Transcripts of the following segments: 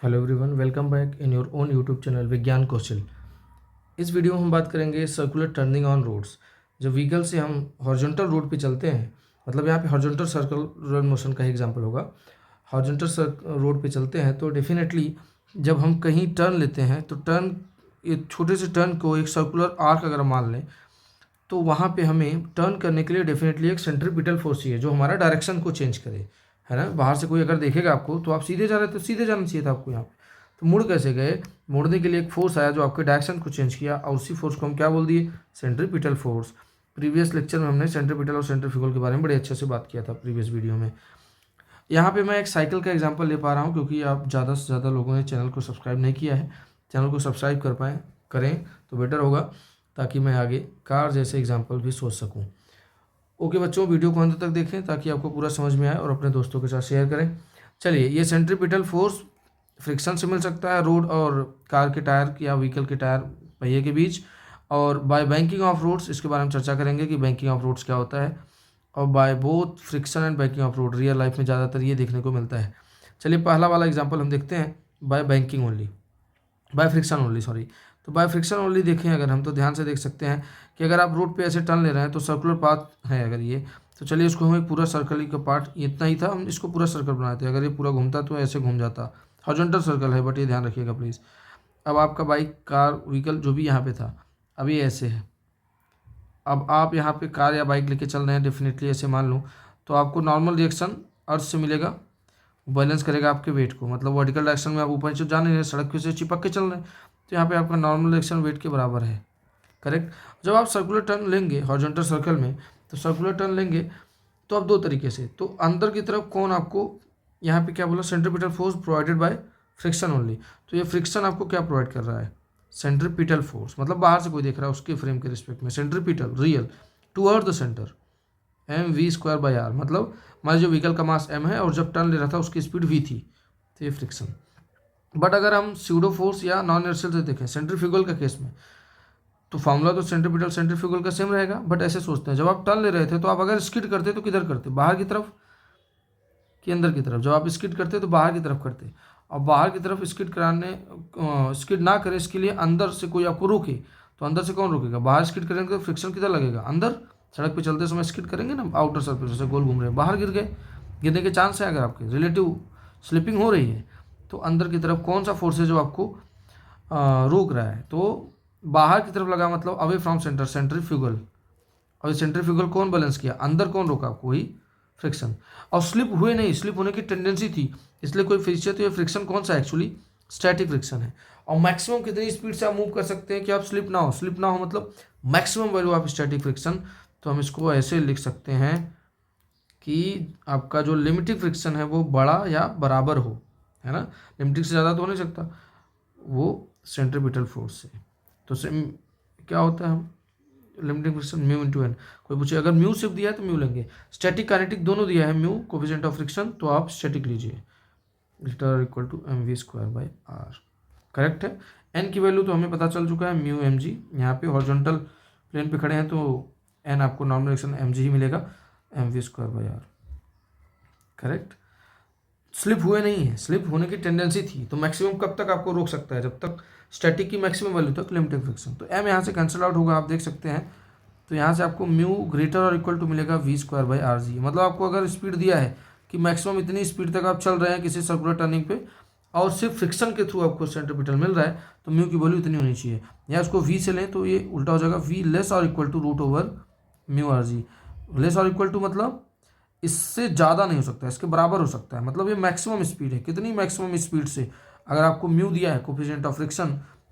Hello everyone, welcome back in your own YouTube channel विज्ञान कौशल। इस video में हम बात करेंगे सर्कुलर टर्निंग ऑन रोड्स। जब व्हीकल से हम हॉरिजॉन्टल रोड पे चलते हैं, मतलब यहाँ पे हॉरिजॉन्टल सर्कुलर मोशन का एग्जांपल होगा। हॉरिजॉन्टल रोड पे चलते हैं तो डेफिनेटली जब हम कहीं टर्न लेते हैं तो टर्न, एक छोटे से टर्न को एक सर्कुलर आर्क अगर हम मान लें तो वहाँ पे हमें टर्न करने के लिए डेफिनेटली एक सेंट्रीपिटल फोर्स चाहिए जो हमारा डायरेक्शन को चेंज करे, है ना। बाहर से कोई अगर देखेगा आपको तो आप सीधे जा रहे थे तो सीधे जाना चाहिए था आपको यहाँ पे। तो मुड़ कैसे गए? मुड़ने के लिए एक फोर्स आया जो आपके डायरेक्शन को चेंज किया, और उसी फोर्स को हम क्या बोल दिए? Centripetal force. प्रीवियस लेक्चर में हमने सेंट्रीपिटल और सेंट्रीफ्यूगल के बारे में बड़े अच्छे से बात किया था प्रीवियस वीडियो में। यहाँ पे मैं एक साइकिल का एग्जांपल ले पा रहा हूँ क्योंकि आप ज़्यादा से ज़्यादा लोगों ने चैनल को सब्सक्राइब नहीं किया है। चैनल को सब्सक्राइब करें तो बेटर होगा, ताकि मैं आगे कार जैसे एग्जांपल भी सोच सकूँ। ओके बच्चों, वीडियो को अंत तक देखें ताकि आपको पूरा समझ में आए और अपने दोस्तों के साथ शेयर करें। चलिए, ये सेंट्रीपिटल फोर्स फ्रिक्शन से मिल सकता है रोड और कार के टायर या व्हीकल के टायर पहिए के बीच, और बाय बैंकिंग ऑफ रोड्स, इसके बारे में चर्चा करेंगे कि बैंकिंग ऑफ रोड्स क्या होता है। और bye both friction and banking of road, real life में ज़्यादातर ये देखने को मिलता है। चलिए, पहला वाला एग्जाम्पल हम देखते हैं, by banking only, by friction only, sorry. तो बाय फ्रिक्शन ओनली देखें अगर हम, तो ध्यान से देख सकते हैं कि अगर आप रोड पे ऐसे टर्न ले रहे हैं तो सर्कुलर पाथ है अगर ये, तो चलिए इसको हमें पूरा सर्कल का पार्ट इतना ही था, हम इसको पूरा सर्कल बनाए थे। अगर ये पूरा घूमता तो ऐसे घूम जाता। हॉरिजॉन्टल सर्कल है, बट ये ध्यान रखिएगा प्लीज़। अब आपका बाइक, कार, व्हीकल जो भी यहाँ पे था, अब ये ऐसे है। अब आप यहाँ पे कार या बाइक लेके चल रहे हैं, डेफिनेटली ऐसे मान लूँ, तो आपको नॉर्मल रिएक्शन अर्थ से मिलेगा, बैलेंस करेगा आपके वेट को। मतलब वर्टिकल डायरेक्शन में आप ऊपर नीचे जा नहीं रहे, सड़क पे से चिपक के चल रहे हैं, तो यहाँ पे आपका नॉर्मल डायरेक्शन वेट के बराबर है, करेक्ट। जब आप सर्कुलर टर्न लेंगे हॉरिजॉन्टल सर्कल में, तो सर्कुलर टर्न लेंगे तो आप दो तरीके से, तो अंदर की तरफ कौन आपको, यहाँ पे क्या बोला, centripetal force provided by friction only. तो ये फ्रिक्शन आपको क्या प्रोवाइड कर रहा है? सेंट्रीपिटल फोर्स, मतलब बाहर से कोई देख रहा है उसके फ्रेम के रिस्पेक्ट में, centripetal real toward the centre, mv²/r। मतलब हमारे जो व्हीकल का मास m है और जब टर्न ले रहा था उसकी स्पीड v थी, तो ये फ्रिक्शन। बट अगर हम स्यूडो फोर्स या नॉन इनर्शियल से देखें सेंट्रीफ्यूगल का केस में, तो फॉर्मूला तो सेंट्रीपिटल सेंट्रीफ्यूगल का सेम रहेगा, बट ऐसे सोचते हैं, जब आप टर्न ले रहे थे तो आप अगर स्किड करते तो किधर करते? बाहर की तरफ कि अंदर की तरफ? जब आप स्किड करते तो बाहर की तरफ करते। और बाहर की तरफ स्किड ना करे, इसके लिए अंदर से कोई आपको रोके, तो अंदर से कौन रोकेगा? बाहर स्किड करेंगे तो फ्रिक्शन किधर लगेगा? अंदर। सड़क पे चलते समय स्किड करेंगे ना, आउटर सरफेस से गोल घूम रहे हैं, बाहर गिर गए, गिरने के चांस है। अगर आपके रिलेटिव स्लिपिंग हो रही है तो अंदर की तरफ कौन सा फोर्स है जो आपको रोक रहा है? तो बाहर की तरफ लगा, मतलब अवे फ्रॉम सेंटर, सेंट्रीफ्यूगल। और सेंट्रीफ्यूगल कौन बैलेंस किया? अंदर कौन रोका आपको? वही फ्रिक्शन। और स्लिप हुए नहीं, स्लिप होने की टेंडेंसी थी, इसलिए कोई फ्रिक्शन, तो ये फ्रिक्शन कौन सा एक्चुअली? स्टैटिक फ्रिक्शन है। और मैक्सिमम कितनी स्पीड से आप मूव कर सकते हैं कि आप स्लिप ना हो? स्लिप ना हो मतलब maximum value of static friction. तो हम इसको ऐसे लिख सकते हैं कि आपका जो लिमिटिंग फ्रिक्शन है वो बड़ा या बराबर हो, है ना। लिमिटिंग से ज़्यादा तो हो नहीं सकता, वो सेंट्रीपिटल फोर्स से। तो क्या होता है, हम limiting friction mu into N. कोई पूछे अगर म्यू सिर्फ दिया है तो म्यू लेंगे, स्टैटिक काइनेटिक दोनों दिया है, म्यू कोफिशिएंट ऑफ फ्रिक्शन, तो आप स्टैटिक लीजिए, greater equal to mv²/r, correct है। एन की वैल्यू तो हमें पता चल चुका है, म्यू mg। यहाँ पे हॉरिजॉन्टल प्लेन पे खड़े हैं तो एन आपको नॉर्मल डायरेक्शन mg ही मिलेगा, mv²/r, करेक्ट। स्लिप हुए नहीं है, स्लिप होने की टेंडेंसी थी, तो मैक्सिमम कब तक आपको रोक सकता है? जब तक स्टैटिक की मैक्सिमम वैल्यू तक लिमिटिंग फ्रिक्शन। तो एम यहाँ से कैंसिल आउट होगा, आप देख सकते हैं। तो यहाँ से आपको म्यू ग्रेटर और इक्वल टू मिलेगा v²/rg। मतलब आपको अगर स्पीड दिया है कि मैक्सिमम इतनी स्पीड तक आप चल रहे हैं किसी सर्कुलर टर्निंग पे, और सिर्फ फ्रिक्शन के थ्रू आपको सेंट्रीपिटल मिल रहा है, तो म्यू की वैल्यू इतनी होनी चाहिए। या उसको v से लें तो ये उल्टा हो जाएगा, v लेस और इक्वल टू √μrg। लेस और इक्वल टू मतलब इससे ज़्यादा नहीं हो सकता, इसके बराबर हो सकता है। मतलब ये मैक्सिमम स्पीड है, कितनी मैक्सिमम स्पीड से अगर आपको म्यू दिया है कोफिशिएंट ऑफ फ्रिक्शन,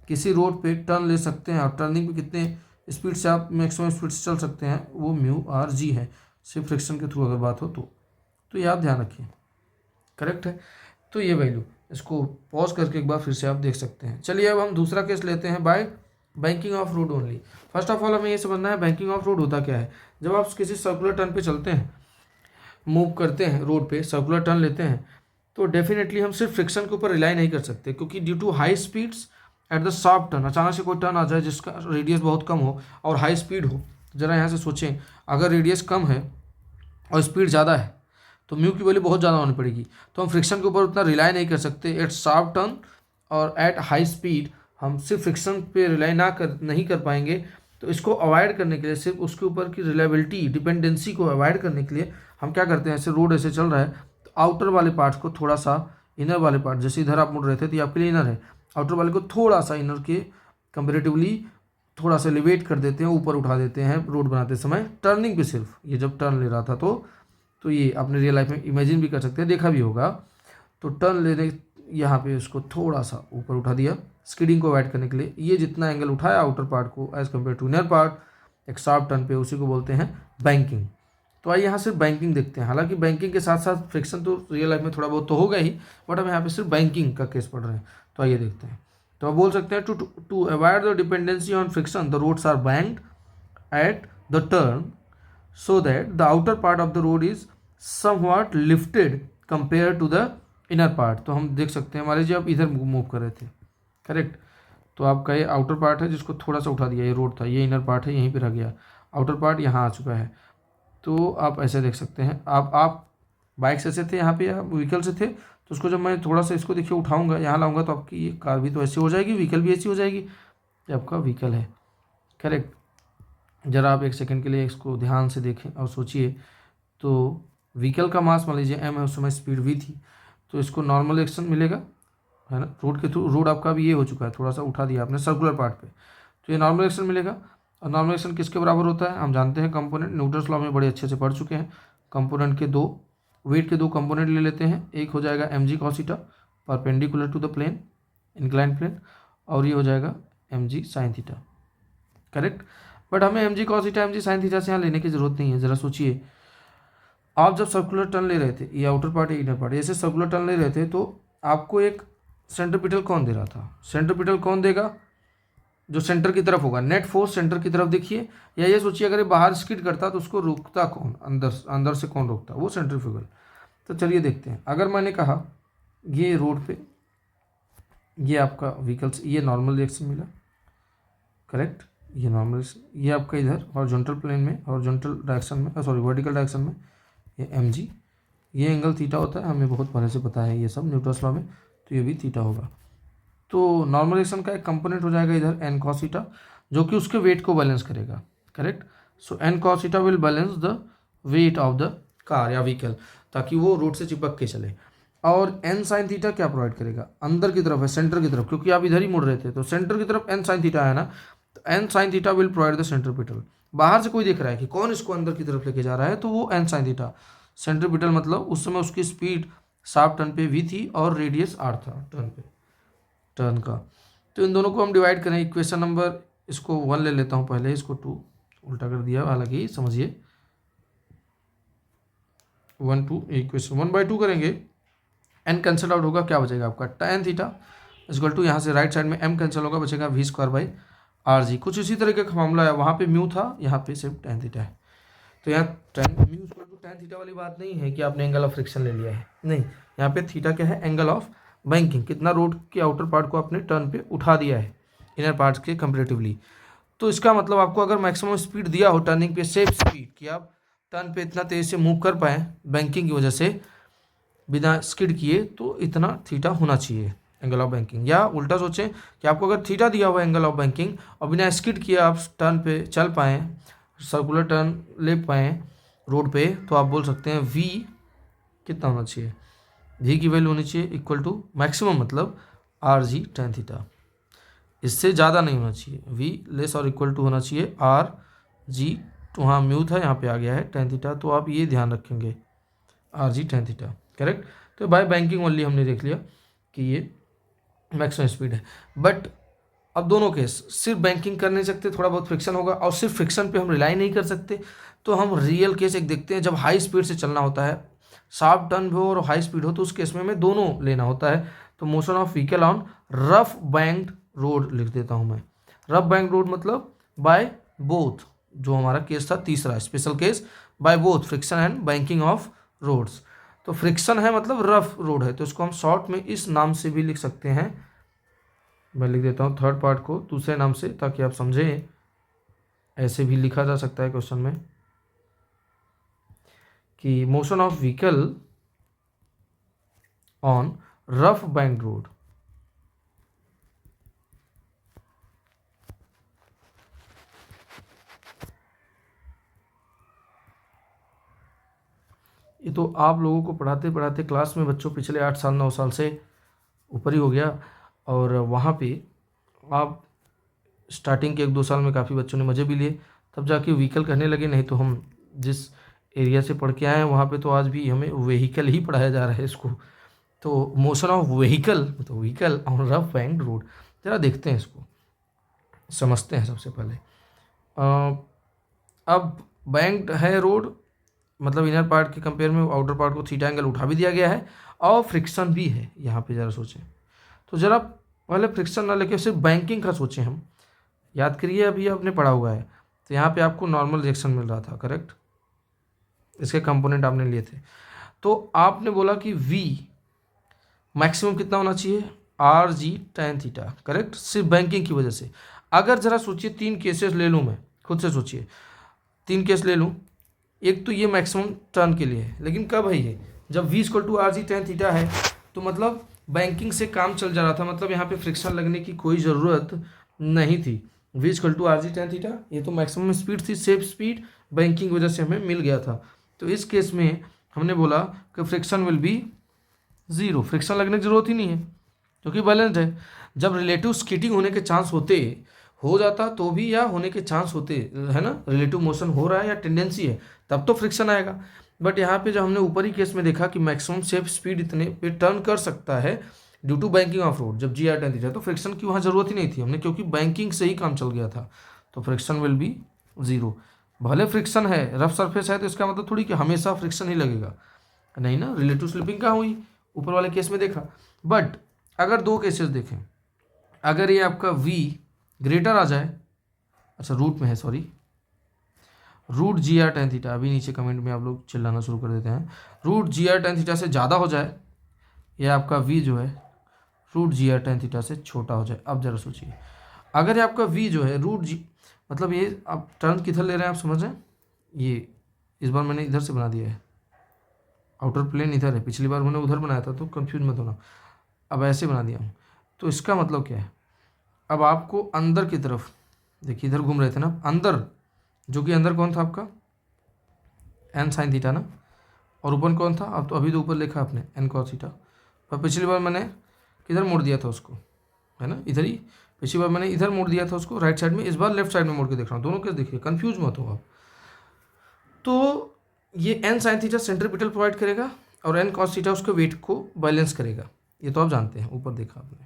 किसी रोड पे टर्न ले सकते हैं, और टर्निंग पे कितने स्पीड से आप मैक्सिमम स्पीड से चल सकते हैं, वो μrg है, सिर्फ फ्रिक्शन के थ्रू अगर बात हो तो ये आप ध्यान रखिए, करेक्ट है। तो ये वैल्यू, इसको पॉज करके एक बार फिर से आप देख सकते हैं। चलिए अब हम दूसरा केस लेते हैं, by banking of road only. First of all हमें ये समझना है बैंकिंग ऑफ रोड होता क्या है। जब आप किसी सर्कुलर टर्न पे चलते हैं, मूव करते हैं रोड पे, सर्कुलर टर्न लेते हैं, तो डेफिनेटली हम सिर्फ फ्रिक्शन के ऊपर रिलाई नहीं कर सकते, क्योंकि due to high speeds at the sharp turn, अचानक से कोई टर्न आ जाए जिसका रेडियस बहुत कम हो और हाई स्पीड हो। जरा यहाँ से सोचें, अगर रेडियस कम है और स्पीड ज़्यादा है तो म्यू की वैल्यू बहुत ज़्यादा होनी पड़ेगी। तो हम फ्रिक्शन के ऊपर उतना रिलाई नहीं कर सकते एट शार्प टर्न और एट हाई स्पीड। हम सिर्फ फ्रिक्शन पे रिलाई नहीं कर पाएंगे। तो इसको अवॉइड करने के लिए, सिर्फ उसके ऊपर की रिलायबिलिटी डिपेंडेंसी को अवॉइड करने के लिए हम क्या करते हैं, ऐसे रोड ऐसे चल रहा है तो आउटर वाले पार्ट्स को थोड़ा सा, इनर वाले पार्ट जैसे इधर आप मुड़ रहे थे तो ये आपके लिए इनर है, आउटर वाले को थोड़ा सा इनर के कंपेरेटिवली थोड़ा सा एलिवेट कर देते हैं, ऊपर उठा देते हैं रोड बनाते समय टर्निंग पे। सिर्फ ये जब टर्न ले रहा था तो ये आपने रियल लाइफ में इमेजिन भी कर सकते हैं, देखा भी होगा। तो टर्न लेने यहाँ पे उसको थोड़ा सा ऊपर उठा दिया स्किडिंग को अवॉइड करने के लिए। ये जितना एंगल उठाया आउटर पार्ट को as compared to inner part एक शार्प टर्न पे, उसी को बोलते हैं बैंकिंग। तो आइए यहाँ सिर्फ बैंकिंग देखते हैं। हालांकि बैंकिंग के साथ साथ फ्रिक्शन तो रियल लाइफ में थोड़ा बहुत तो होगा ही, बट हम यहाँ पे सिर्फ बैंकिंग का केस पढ़ रहे हैं। तो आइए देखते हैं। तो आप बोल सकते हैं to avoid the dependency on friction the roads are banked at the turn so that the outer part of the road is somewhat lifted compared to the inner part। तो हम देख सकते हैं, मान लीजिए आप इधर मूव कर रहे थे, करेक्ट, तो आपका ये आउटर पार्ट है जिसको थोड़ा सा उठा दिया, ये रोड था, ये इनर पार्ट है यहीं पे रह गया, आउटर पार्ट यहाँ आ चुका है। तो आप ऐसे देख सकते हैं, आप बाइक से ऐसे थे यहाँ पे या व्हीकल से थे, तो उसको जब मैं थोड़ा सा इसको देखिए उठाऊंगा, यहाँ लाऊंगा तो आपकी ये कार भी तो ऐसी हो जाएगी, व्हीकल भी ऐसी हो जाएगी। ये आपका व्हीकल है, करेक्ट। ज़रा आप एक सेकंड के लिए इसको ध्यान से देखें और सोचिए। तो व्हीकल का मास मान लीजिए m है, उस समय स्पीड v थी, तो इसको नॉर्मल एक्शन मिलेगा, है ना, रोड के थ्रू। रोड आपका भी ये हो चुका है, थोड़ा सा उठा दिया आपने सर्कुलर पार्ट पे, तो ये नॉर्मल एक्शन मिलेगा। और नॉर्मल एक्शन किसके बराबर होता है, हम जानते हैं, कंपोनेंट। न्यूटन्स लॉ में बड़े अच्छे से पढ़ चुके हैं। कंपोनेंट के दो, वेट के दो कंपोनेंट ले लेते हैं। एक हो जाएगा mg cos theta perpendicular to the plane, incline plane, और ये हो जाएगा mg sin theta, correct. But हमें mg cos theta mg sin theta से यहाँ लेने की जरूरत नहीं है। ज़रा सोचिए, आप जब सर्कुलर टर्न ले रहे थे, ये आउटर पार्ट है इनर पार्ट, ऐसे सर्कुलर टर्न ले रहे थे, तो आपको एक सेंट्रीपिटल कौन दे रहा था, सेंट्रीपिटल कौन देगा, जो सेंटर की तरफ होगा, नेट फोर्स सेंटर की तरफ देखिए। या ये सोचिए अगर ये बाहर स्किड करता तो उसको रोकता कौन, अंदर से कौन रोकता, वो सेंट्रीफ्यूगल। तो चलिए देखते हैं। अगर मैंने कहा ये रोड पे, ये आपका व्हीकल्स, ये नॉर्मल रिएक्शन मिला, करेक्ट, ये नॉर्मल, ये आपका इधर हॉरिजॉन्टल प्लेन में, हॉरिजॉन्टल डायरेक्शन में, सॉरी वर्टिकल डायरेक्शन में, ये mg, ये एंगल थीटा होता है, हमें बहुत पहले से पता है ये सब न्यूटन्स लॉ में, तो ये भी थीटा होगा। तो नॉर्मल रिएक्शन का एक कंपोनेंट हो जाएगा इधर n cos थीटा, जो कि उसके वेट को बैलेंस करेगा, correct. So n cos theta will balance the weight of the car या व्हीकल, ताकि वो रोड से चिपक के चले। और n sin थीटा क्या प्रोवाइड करेगा, अंदर की तरफ है, सेंटर की तरफ, क्योंकि आप इधर ही मुड़ रहे थे, तो सेंटर की तरफ n sin थीटा है ना, तो n sin theta will provide the centripetal. बाहर से कोई देख रहा है कि कौन इसको अंदर की तरफ लेके जा रहा है, तो वो n sin थीटा। सेंट्रीपिटल मतलब उस समय उसकी स्पीड शार्प टर्न पे v थी और रेडियस r था टर्न का। तो इन दोनों को हम डिवाइड करें, इक्वेशन नंबर, इसको 1 ले लेता हूँ पहले, इसको 2 उल्टा कर दिया, हालांकि समझिए 1 2, इक्वेशन 1/2 करेंगे, n कैंसल आउट होगा, क्या बचेगा आपका tan थीटा इक्वल टू, यहाँ से राइट साइड में m कैंसिल होगा, बचेगा v² कुछ इसी तरीके का मामला है। वहाँ पे म्यू था, यहाँ पे सिर्फ tan थीटा है। तो यहाँ mu equal to tan theta वाली बात नहीं है कि आपने एंगल ऑफ फ्रिक्शन ले लिया है, नहीं, यहाँ पे थीटा क्या है, एंगल ऑफ बैंकिंग, कितना रोड के आउटर पार्ट को आपने टर्न पे उठा दिया है इनर पार्ट्स के कंपेरेटिवली। तो इसका मतलब आपको अगर मैक्सिमम स्पीड दिया हो टर्निंग पे, सेफ स्पीड, कि आप टर्न पे इतना तेज से मूव कर पाएँ बैंकिंग की वजह से बिना स्किड किए, तो इतना थीटा होना चाहिए एंगल ऑफ बैंकिंग। या उल्टा सोचें कि आपको अगर थीटा दिया हुआ एंगल ऑफ बैंकिंग और बिना स्किड किए आप टर्न पे चल पाएँ, सर्कुलर टर्न ले पाएँ रोड पे, तो आप बोल सकते हैं v कितना होना चाहिए, v की वैल्यू होनी चाहिए इक्वल टू मैक्सिमम, मतलब rg tan थीटा, इससे ज़्यादा नहीं होना चाहिए, v लेस और इक्वल टू होना चाहिए rg, तो हाँ म्यू था, यहाँ पे आ गया है tan थीटा, तो आप ये ध्यान रखेंगे rg tan थीटा, करेक्ट। तो बाय बैंकिंग ओनली हमने देख लिया कि ये मैक्सिमम स्पीड है। बट अब दोनों केस, सिर्फ बैंकिंग कर नहीं सकते, थोड़ा बहुत फ्रिक्शन होगा, और सिर्फ फ्रिक्शन पे हम रिलाई नहीं कर सकते, तो हम रियल केस एक देखते हैं, जब हाई स्पीड से चलना होता है, शार्प टर्न भी हो और हाई स्पीड हो, तो उस केस में हमें दोनों लेना होता है। तो motion of vehicle on rough banked road लिख देता हूँ मैं। रफ बैंक्ड रोड मतलब बाय बोथ, जो हमारा केस था तीसरा special case, by both friction and banking of roads. तो फ्रिक्शन है मतलब रफ रोड है, तो इसको हम शॉर्ट में इस नाम से भी लिख सकते हैं। मैं लिख देता हूँ थर्ड पार्ट को दूसरे नाम से, ताकि आप समझें, ऐसे भी लिखा जा सकता है क्वेश्चन में कि motion of vehicle on rough banked road. ये तो आप लोगों को पढ़ाते पढ़ाते क्लास में बच्चों पिछले 8 साल 9 साल से ऊपर ही हो गया, और वहाँ पे आप स्टार्टिंग के 1-2 साल में काफ़ी बच्चों ने मज़े भी लिए, तब जाके व्हीकल कहने लगे। नहीं तो हम जिस एरिया से पढ़ के आए हैं वहाँ पे तो आज भी हमें व्हीकल ही पढ़ाया जा रहा है इसको। तो मोशन ऑफ व्हीकल, तो vehicle on rough banked road, ज़रा देखते हैं इसको, समझते हैं सबसे पहले। अब बैंक्ड है रोड, मतलब इनर पार्ट के कंपेयर में आउटर पार्ट को थीटा एंगल उठा भी दिया गया है, और फ्रिक्शन भी है यहाँ पे। ज़रा सोचें, तो ज़रा पहले फ्रिक्शन ना लेके सिर्फ बैंकिंग का सोचें हम। याद करिए, अभी आपने पढ़ा हुआ है, तो यहाँ पे आपको नॉर्मल रिएक्शन मिल रहा था, करेक्ट, इसके कंपोनेंट आपने लिए थे। तो आपने बोला कि V मैक्सिमम कितना होना चाहिए, RG tan थीटा, करेक्ट, सिर्फ बैंकिंग की वजह से। अगर ज़रा सोचिए 3 केसेस ले लूँ, मैं खुद से सोचिए 3 केस ले लूँ। एक तो ये मैक्सिमम टर्न के लिए है, लेकिन कब है ये, जब V = RG tan थीटा है, तो मतलब बैंकिंग से काम चल जा रहा था, मतलब यहाँ पे फ्रिक्शन लगने की कोई ज़रूरत नहीं थी। V = RG tan थीटा, ये तो मैक्सिमम स्पीड थी, सेफ स्पीड बैंकिंग की वजह से हमें मिल गया था। तो इस केस में हमने बोला कि फ्रिक्शन विल बी 0, फ्रिक्शन लगने की जरूरत ही नहीं है क्योंकि बैलेंस्ड है। जब रिलेटिव स्किटिंग होने के चांस होते, हो जाता तो भी, या होने के चांस होते है ना, रिलेटिव मोशन हो रहा है या टेंडेंसी है, तब तो फ्रिक्शन आएगा। बट यहाँ पे जब हमने ऊपरी केस में देखा कि मैक्सिमम सेफ स्पीड इतने पे टर्न कर सकता है due to banking of road, जब GR tan थीटा, तो फ्रिक्शन की वहाँ ज़रूरत ही नहीं थी हमने, क्योंकि बैंकिंग से ही काम चल गया था। तो फ्रिक्शन विल बी 0। भले फ्रिक्शन है, रफ सरफेस है, तो इसका मतलब थोड़ी कि हमेशा फ्रिक्शन ही लगेगा, नहीं ना। रिलेटिव स्लिपिंग कहाँ हुई, ऊपर वाले केस में देखा। बट अगर 2 केसेस देखें, अगर ये आपका V ग्रेटर आ जाए, अच्छा रूट में है, sorry, root GR tan theta, अभी नीचे कमेंट में आप लोग चिल्लाना शुरू कर देते हैं, रूट GR tan थीटा से ज़्यादा हो जाए, या आपका V जो है रूट GR tan थीटा से छोटा हो जाए। अब जरा सोचिए, अगर ये आपका V जो है मतलब ये आप टर्न किधर ले रहे हैं, आप समझ रहे हैं, ये इस बार मैंने इधर से बना दिया है, आउटर प्लेन इधर है, पिछली बार मैंने उधर बनाया था, तो कंफ्यूज मत होना, अब ऐसे बना दिया हूँ। तो इसका मतलब क्या है, अब आपको अंदर की तरफ देखिए, इधर घूम रहे थे ना अंदर, जो कि अंदर कौन था आपका n sin थीटा ना, और ऊपर कौन था, अब तो अभी तो ऊपर लिखा आपने n cos थीटा, पर पिछली बार मैंने किधर मोड़ दिया था उसको, है ना, इधर ही, पिछली बार मैंने इधर मोड़ दिया था उसको राइट साइड में, इस बार लेफ्ट साइड में मोड़ के देख रहा हूँ, दोनों केस देखिए, कंफ्यूज मत हो आप। तो ये n sin theta centripetal provide करेगा, और n cos थीटा उसके वेट को बैलेंस करेगा, ये तो आप जानते हैं, ऊपर देखा आपने,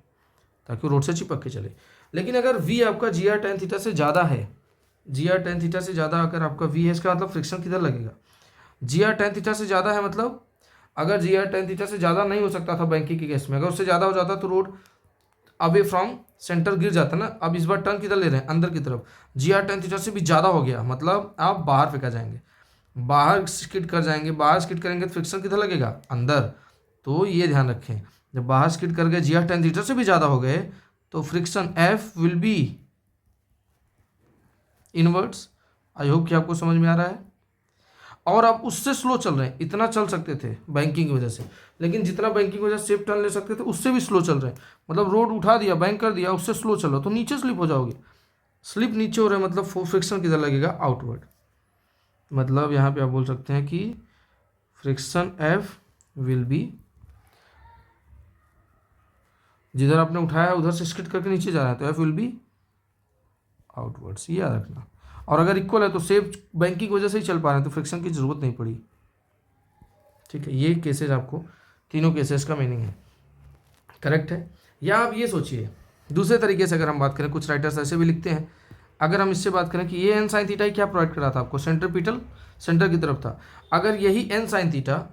ताकि रोड से चिपक के चले। लेकिन अगर V आपका GR tan थीटा से ज़्यादा है, GR tan थीटा से ज़्यादा अगर आपका V है, इसका मतलब फ्रिक्शन किधर लगेगा, GR tan थीटा से ज़्यादा है, मतलब अगर GR tan थीटा से ज़्यादा नहीं हो सकता था बैंकिंग के केस में, अगर उससे ज़्यादा हो जाता तो रोड अवे फ्रॉम सेंटर गिर जाता ना। अब इस बार टर्न किधर ले रहे हैं, अंदर की तरफ, GR tan थीटा से भी ज़्यादा हो गया, मतलब आप बाहर फेंका जाएंगे, बाहर स्किड कर जाएंगे, बाहर स्किड करेंगे तो फ्रिक्शन किधर लगेगा, अंदर। तो ये ध्यान रखें, जब बाहर स्किड कर गए, GR tan थीटा से भी ज़्यादा हो गए, तो friction F will be inverts. I hope कि आपको समझ में आ रहा है। और आप उससे स्लो चल रहे हैं, इतना चल सकते थे बैंकिंग की वजह से, लेकिन जितना बैंकिंग की वजह से सेफ टर्न ले सकते थे उससे भी स्लो चल रहे हैं, मतलब रोड उठा दिया, बैंक कर दिया, उससे स्लो चलो तो नीचे स्लिप हो जाओगे। स्लिप नीचे हो रहा है, मतलब फ्रिक्शन किधर लगेगा, आउटवर्ड। मतलब यहाँ पे आप बोल सकते हैं कि फ्रिक्शन F विल बी, जिधर आपने उठाया उधर से स्किड करके नीचे जा रहा है, तो F विल बी आउटवर्ड्स, ये याद रखना। और अगर इक्वल है तो सेफ बैंकिंग की वजह से ही चल पा रहे हैं, तो फ्रिक्शन की जरूरत नहीं पड़ी। ठीक है, ये केसेस आपको, तीनों केसेस का मीनिंग है, करेक्ट है। या आप ये सोचिए दूसरे तरीके से, अगर हम बात करें, कुछ राइटर्स ऐसे भी लिखते हैं, अगर हम इससे बात करें कि ये n sin थीटा क्या प्रोवाइड करा था आपको, सेंट्रीपिटल सेंटर की तरफ था, अगर यही n sin थीटा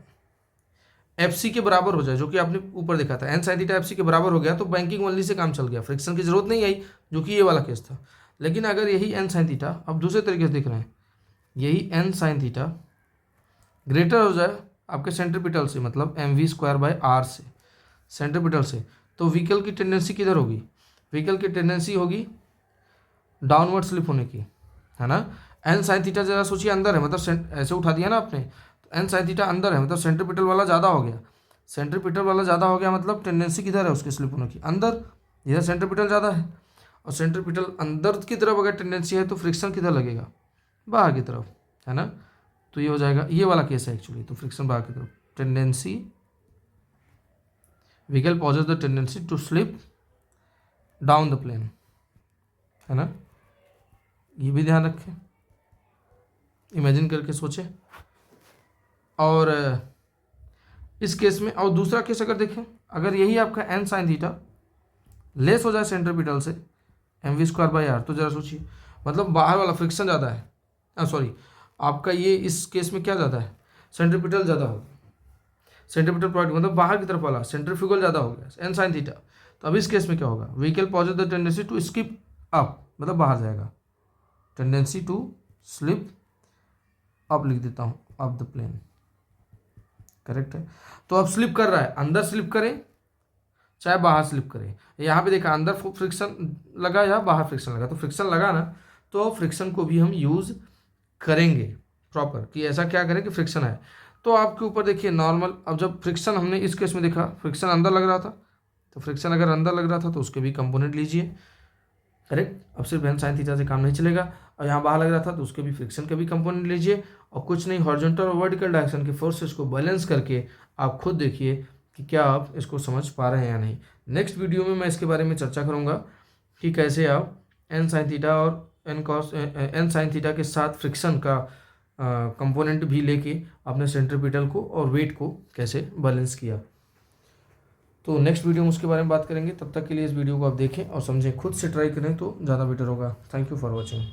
FC के बराबर हो जाए, जो कि आपने ऊपर देखा था, n sin थीटा FC के बराबर हो गया, तो बैंकिंग ओनली से काम चल गया, फ्रिक्शन की जरूरत नहीं आई, जो कि ये वाला केस था। लेकिन अगर यही n sin थीटा, अब दूसरे तरीके से देख रहे हैं, यही n sin थीटा ग्रेटर हो जाए आपके सेंट्रीपिटल से, मतलब mv²/r से, सेंट्रीपिटल से, तो व्हीकल की टेंडेंसी किधर होगी, व्हीकल की टेंडेंसी होगी डाउनवर्ड स्लिप होने की, है ना। n sin थीटा जरा सोचिए अंदर है, मतलब ऐसे उठा दिया ना आपने, तो n sin थीटा अंदर है, मतलब सेंट्रीपिटल वाला ज़्यादा हो गया, सेंट्रीपिटल वाला ज़्यादा हो गया मतलब टेंडेंसी किधर है उसके स्लिप होने की, अंदर। इधर सेंट्रीपिटल ज़्यादा है और सेंट्रीपिटल अंदर की तरफ अगर टेंडेंसी है तो फ्रिक्शन किधर लगेगा, बाहर की तरफ, है ना। तो ये हो जाएगा, ये वाला केस है एक्चुअली, तो फ्रिक्शन बाहर की तरफ, tendency, vehicle poses the tendency to slip down the plane, है ना। ये भी ध्यान रखें, इमेजिन करके सोचें। और इस केस में, और दूसरा केस अगर देखें, अगर यही आपका एन साइन थीटा लेस हो जाए सेंट्रीपिटल से mv²/r, तो जरा सोचिए, मतलब बाहर वाला फ्रिक्शन ज़्यादा है, सॉरी आपका ये इस केस में क्या ज़्यादा है, सेंट्रीपिटल ज़्यादा हो गया, सेंट्रीपिटल प्रोडक्ट मतलब बाहर की तरफ वाला सेंट्रीफ्यूगल ज़्यादा हो गया एन साइन थीटा। तो अब इस केस में क्या होगा, vehicle poses the tendency to skip up, मतलब बाहर जाएगा, टेंडेंसी टू स्लिप अप लिख देता हूँ, अप द प्लेन, करेक्ट है। तो अब स्लिप कर रहा है, अंदर स्लिप करे चाहे बाहर स्लिप करे, यहाँ पे देखा अंदर फ्रिक्शन लगा या बाहर फ्रिक्शन लगा, तो फ्रिक्शन लगा ना, तो फ्रिक्शन को भी हम यूज़ करेंगे प्रॉपर, कि ऐसा क्या करें कि फ्रिक्शन है। तो आपके ऊपर देखिए नॉर्मल, अब जब फ्रिक्शन हमने इस केस में देखा फ्रिक्शन अंदर लग रहा था, तो फ्रिक्शन अगर अंदर लग रहा था तो उसके भी कंपोनेंट लीजिए, करेक्ट। अब सिर्फ एन साइन थीटा से काम नहीं चलेगा, और यहाँ बाहर लग रहा था तो उसके भी फ्रिक्शन के भी कंपोनेंट लीजिए, और कुछ नहीं, हॉरिजॉन्टल और वर्टिकल डायरेक्शन के फोर्सेस को बैलेंस करके आप खुद देखिए कि क्या आप इसको समझ पा रहे हैं या नहीं। नेक्स्ट वीडियो में मैं इसके बारे में चर्चा करूँगा कि कैसे आप एन साइन थीटा और एन साइन थीटा के साथ फ्रिक्शन का कंपोनेंट भी लेके अपने सेंट्रीपिटल को और वेट को कैसे बैलेंस किया। तो नेक्स्ट वीडियो में उसके बारे में बात करेंगे। तब तक के लिए इस वीडियो को आप देखें और समझें, खुद से ट्राई करें तो ज़्यादा बेटर होगा। Thank you for watching.